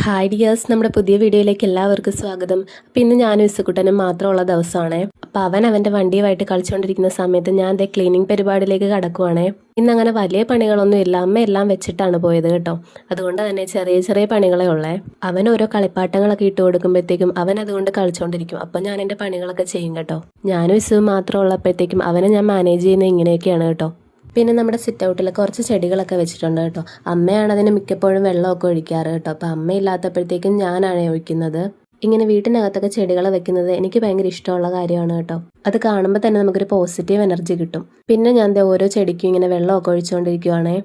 Hi dears, നമ്മുടെ പുതിയ വീഡിയോയിലേക്ക് എല്ലാവർക്കും സ്വാഗതം. അപ്പോൾ ഇന്ന് ഞാനും ഇസുക്കുട്ടനും മാത്രമുള്ള ദിവസമാണ്. അപ്പോൾ അവൻ്റെ വണ്ടിയുമായിട്ട് കളിച്ചുകൊണ്ടിരിക്കുന്ന സമയത്ത് ഞാൻ ദേ ക്ലീനിങ് പരിപാടിയിലേക്ക് കടക്കുവാണേ. ഇന്ന് അങ്ങനെ വലിയ പണികളൊന്നും ഇല്ല, അമ്മ എല്ലാം വെച്ചിട്ടാണ് പോയത് കേട്ടോ. അതുകൊണ്ട് തന്നെ ചെറിയ ചെറിയ പണികളെ ഉള്ളേ. അവൻ ഓരോ കളിപ്പാട്ടങ്ങളൊക്കെ ഇട്ട് കൊടുക്കുമ്പോഴത്തേക്കും അവൻ അതുകൊണ്ട് കളിച്ചുകൊണ്ടിരിക്കും. അപ്പം ഞാൻ എൻ്റെ പണികളൊക്കെ ചെയ്യും കേട്ടോ. ഞാനും ഇസുവും മാത്രം ഉള്ളപ്പോഴത്തേക്കും അവനെ ഞാൻ മാനേജ് ചെയ്യുന്നത് ഇങ്ങനെയൊക്കെയാണ് കേട്ടോ. പിന്നെ നമ്മുടെ സിറ്റ് ഔട്ടിൽ കുറച്ച് ചെടികളൊക്കെ വെച്ചിട്ടുണ്ട് കേട്ടോ. അമ്മയാണ് അതിന് മിക്കപ്പോഴും വെള്ളമൊക്കെ ഒഴിക്കാറ് കേട്ടോ. അപ്പം അമ്മയില്ലാത്തപ്പോഴത്തേക്കും ഞാനാണ് ഒഴിക്കുന്നത്. ഇങ്ങനെ വീട്ടിനകത്തൊക്കെ ചെടികൾ വെക്കുന്നത് എനിക്ക് ഭയങ്കര ഇഷ്ടമുള്ള കാര്യമാണ് കേട്ടോ. അത് കാണുമ്പോൾ തന്നെ നമുക്കൊരു പോസിറ്റീവ് എനർജി കിട്ടും. പിന്നെ ഞാൻ ഓരോ ചെടിക്കും ഇങ്ങനെ വെള്ളമൊക്കെ ഒഴിച്ചുകൊണ്ടിരിക്കുവാണേ.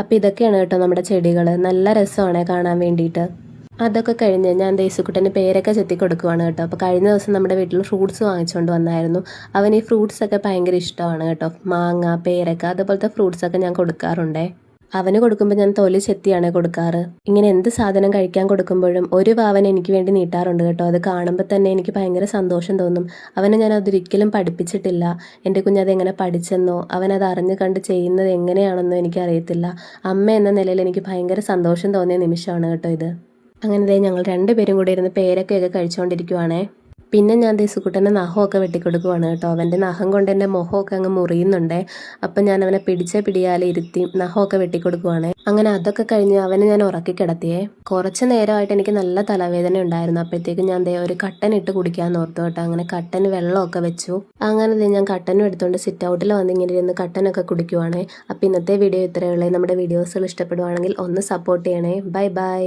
അപ്പം ഇതൊക്കെയാണ് കേട്ടോ നമ്മുടെ ചെടികൾ. നല്ല രസമാണ് കാണാൻ വേണ്ടിയിട്ട്. അതൊക്കെ കഴിഞ്ഞ് ഞാൻ ദേശുക്കുട്ടന് പേരൊക്കെ ചെത്തി കൊടുക്കുവാണ് കേട്ടോ. അപ്പോൾ കഴിഞ്ഞ ദിവസം നമ്മുടെ വീട്ടിൽ ഫ്രൂട്ട്സ് വാങ്ങിച്ചുകൊണ്ട് വന്നായിരുന്നു. അവന് ഈ ഫ്രൂട്ട്സൊക്കെ ഭയങ്കര ഇഷ്ടമാണ് കേട്ടോ. മാങ്ങ, പേരക്ക, അതുപോലത്തെ ഫ്രൂട്ട്സൊക്കെ ഞാൻ കൊടുക്കാറുണ്ടേ. അവന് കൊടുക്കുമ്പോൾ ഞാൻ തൊലി ചെത്തിയാണ് കൊടുക്കാറ്. ഇങ്ങനെ എന്ത് സാധനം കഴിക്കാൻ കൊടുക്കുമ്പോഴും ഒരു പാവൻ എനിക്ക് വേണ്ടി നീട്ടാറുണ്ട് കേട്ടോ. അത് കാണുമ്പോൾ തന്നെ എനിക്ക് ഭയങ്കര സന്തോഷം തോന്നും. അവനെ ഞാൻ അതൊരിക്കലും പഠിപ്പിച്ചിട്ടില്ല. എൻ്റെ കുഞ്ഞത് എങ്ങനെ പഠിച്ചെന്നോ അവനത് അറിഞ്ഞു കണ്ട് ചെയ്യുന്നത് എങ്ങനെയാണെന്നോ എനിക്കറിയത്തില്ല. അമ്മ എന്ന നിലയിൽ എനിക്ക് ഭയങ്കര സന്തോഷം തോന്നിയ നിമിഷമാണ് കേട്ടോ ഇത്. അങ്ങനെ ഞങ്ങൾ രണ്ടുപേരും കൂടെ ഇരുന്ന് പേരൊക്കെയൊക്കെ കഴിച്ചുകൊണ്ടിരിക്കുവാണേ. പിന്നെ ഞാൻ ദേശുക്കുട്ടൻ്റെ നഖമൊക്കെ വെട്ടിക്കൊടുക്കുവാണ് കേട്ടോ. അവൻ്റെ നഖം കൊണ്ട് എൻ്റെ മുഖമൊക്കെ അങ്ങ് മുറിയുന്നുണ്ടേ. അപ്പം ഞാൻ അവനെ പിടിയാലെ ഇരുത്തി നഖമൊക്കെ വെട്ടിക്കൊടുക്കുവാണേ. അങ്ങനെ അതൊക്കെ കഴിഞ്ഞ് അവനെ ഞാൻ ഉറക്കി കിടത്തിയേ. കുറച്ച് നേരമായിട്ട് എനിക്ക് നല്ല തലവേദന ഉണ്ടായിരുന്നു. അപ്പോഴത്തേക്കും ഞാൻ ഒരു കട്ടൻ ഇട്ട് കുടിക്കാമെന്ന് ഓർത്തു കേട്ടോ. അങ്ങനെ കട്ടന് വെള്ളമൊക്കെ വെച്ചു. അങ്ങനെ ഞാൻ കട്ടനും എടുത്തുകൊണ്ട് സിറ്റ് ഔട്ടിൽ വന്ന് ഇങ്ങനെ ഇരുന്ന് കട്ടനൊക്കെ കുടിക്കുവാണേ. അപ്പം ഇന്നത്തെ വീഡിയോ ഇത്രയേ ഉള്ളൂ. നമ്മുടെ വീഡിയോസുകൾ ഇഷ്ടപ്പെടുവാണെങ്കിൽ ഒന്ന് സപ്പോർട്ട് ചെയ്യണേ. Bye bye.